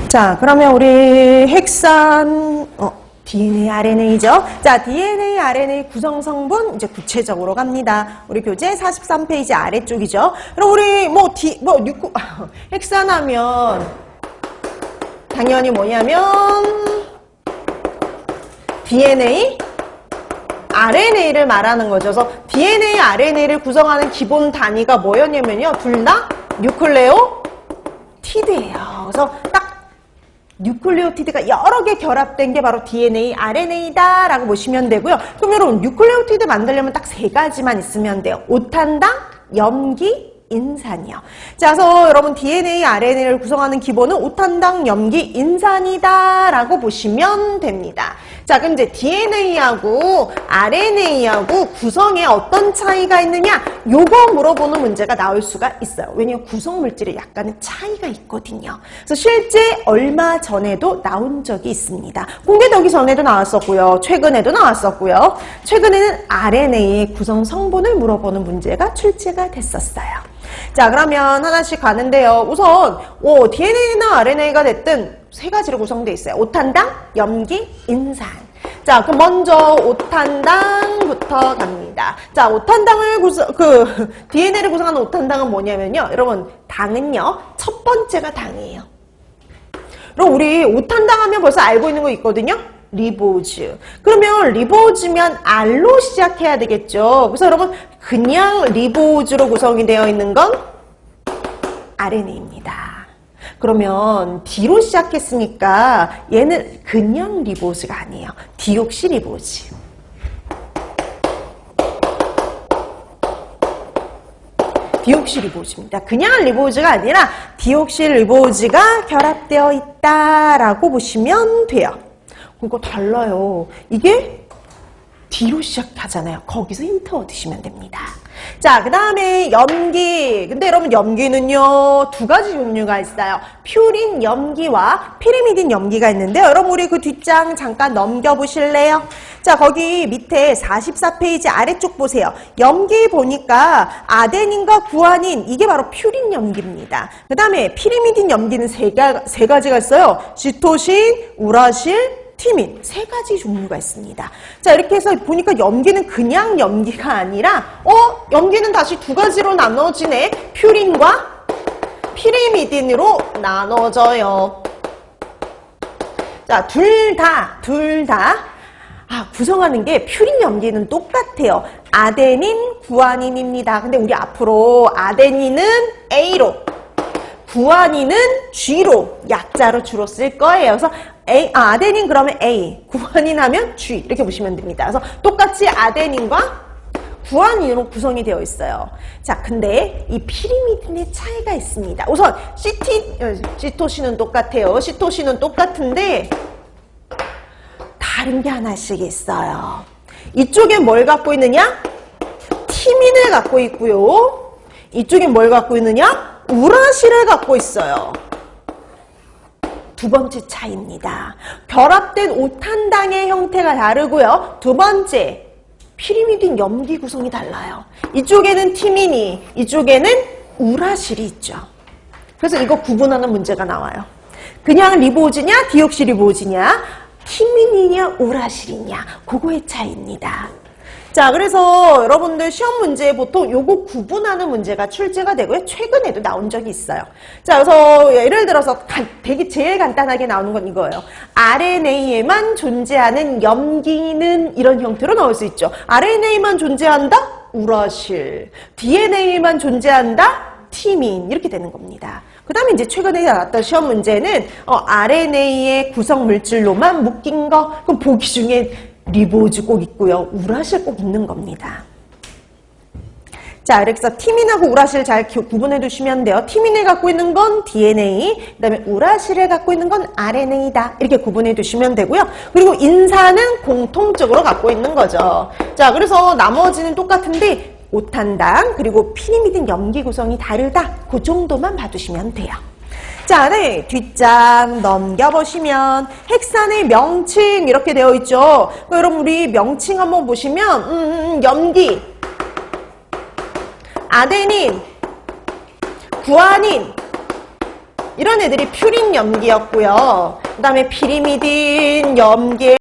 자, 그러면 우리 핵산, DNA, RNA죠. 자, DNA, RNA 구성 성분 이제 구체적으로 갑니다. 우리 교재 43페이지 아래쪽이죠. 그럼 우리 핵산하면 당연히 뭐냐면 DNA, RNA를 말하는 거죠. 그래서 DNA, RNA를 구성하는 기본 단위가 뭐였냐면요. 둘 다 뉴클레오티드예요. 그래서 딱 뉴클레오티드가 여러 개 결합된 게 바로 DNA, RNA다 라고 보시면 되고요. 그럼 여러분 뉴클레오티드 만들려면 딱 세 가지만 있으면 돼요. 오탄당, 염기, 인산이요. 자, 그래서 여러분 DNA, RNA를 구성하는 기본은 오탄당, 염기, 인산이다 라고 보시면 됩니다. 자, 그럼 이제 DNA하고 RNA하고 구성에 어떤 차이가 있느냐? 요거 물어보는 문제가 나올 수가 있어요. 왜냐면 구성 물질에 약간의 차이가 있거든요. 그래서 실제 얼마 전에도 나온 적이 있습니다. 공개되기 전에도 나왔었고요. 최근에도 나왔었고요. 최근에는 RNA의 구성 성분을 물어보는 문제가 출제가 됐었어요. 자, 그러면 하나씩 가는데요. 우선 DNA나 RNA가 됐든 세 가지로 구성되어 있어요. 오탄당, 염기, 인산. 자, 그럼 먼저 오탄당부터 갑니다. 자, 오탄당을 DNA를 구성하는 오탄당은 뭐냐면요. 여러분, 당은요. 첫 번째가 당이에요. 그럼 우리 오탄당 하면 벌써 알고 있는 거 있거든요. 리보즈. 그러면 리보즈면 R로 시작해야 되겠죠. 그래서 여러분 그냥 리보즈로 구성이 되어 있는 건 RNA입니다. 그러면 D로 시작했으니까 얘는 그냥 리보즈가 아니에요. 디옥시리보즈. 디옥시리보즈입니다. 그냥 리보즈가 아니라 디옥시리보즈가 결합되어 있다라고 보시면 돼요. 그거 달라요. 이게 D로 시작하잖아요. 거기서 힌트 얻으시면 됩니다. 자, 그 다음에 염기. 근데 여러분 염기는요 두 가지 종류가 있어요. 퓨린 염기와 피리미딘 염기가 있는데요. 여러분 우리 그 뒷장 잠깐 넘겨보실래요? 자, 거기 밑에 44페이지 아래쪽 보세요. 염기 보니까 아데닌과 구아닌, 이게 바로 퓨린 염기입니다. 그 다음에 피리미딘 염기는 세 가지가 있어요. 시토신, 우라실, 티민. 세 가지 종류가 있습니다. 자, 이렇게 해서 보니까 염기는 그냥 염기가 아니라 염기는 다시 두 가지로 나눠지네. 퓨린과 피리미딘으로 나눠져요. 자, 둘 다 구성하는 게 퓨린 염기는 똑같아요. 아데닌, 구아닌입니다. 근데 우리 앞으로 아데닌은 A로, 구아닌은 G로 약자로 주로 쓸 거예요. 그래서 아데닌 그러면 A, 구아닌 하면 G 이렇게 보시면 됩니다. 그래서 똑같이 아데닌과 구아닌으로 구성이 되어 있어요. 자, 근데 이 피리미딘의 차이가 있습니다. 우선 시토신은 똑같아요. 시토신은 똑같은데 다른 게 하나씩 있어요. 이쪽에 뭘 갖고 있느냐? 티민을 갖고 있고요. 이쪽에 뭘 갖고 있느냐? 우라실을 갖고 있어요. 두 번째 차이입니다. 결합된 오탄당의 형태가 다르고요. 두 번째, 피리미딘 염기 구성이 달라요. 이쪽에는 티민이, 이쪽에는 우라실이 있죠. 그래서 이거 구분하는 문제가 나와요. 그냥 리보즈냐, 디옥시리보즈냐, 티민이냐, 우라실이냐, 그거의 차이입니다. 자, 그래서 여러분들 시험 문제에 보통 요거 구분하는 문제가 출제가 되고요. 최근에도 나온 적이 있어요. 자, 그래서 예를 들어서 되게 제일 간단하게 나오는 건 이거예요. RNA에만 존재하는 염기는 이런 형태로 나올 수 있죠. RNA만 존재한다? 우라실. DNA만 존재한다? 티민. 이렇게 되는 겁니다. 그 다음에 이제 최근에 나왔던 시험 문제는 RNA의 구성 물질로만 묶인 거. 그럼 보기 중에 리보즈 꼭 있고요. 우라실 꼭 있는 겁니다. 자, 그래서 티민하고 우라실 잘 구분해 두시면 돼요. 티민을 갖고 있는 건 DNA, 그 다음에 우라실을 갖고 있는 건 RNA다. 이렇게 구분해 두시면 되고요. 그리고 인산은 공통적으로 갖고 있는 거죠. 자, 그래서 나머지는 똑같은데 오탄당 그리고 피리미딘 염기 구성이 다르다. 그 정도만 봐두시면 돼요. 자, 네, 뒷장 넘겨보시면 핵산의 명칭 이렇게 되어 있죠. 여러분 우리 명칭 한번 보시면 염기, 아데닌, 구아닌, 이런 애들이 퓨린 염기였고요. 그 다음에 피리미딘 염계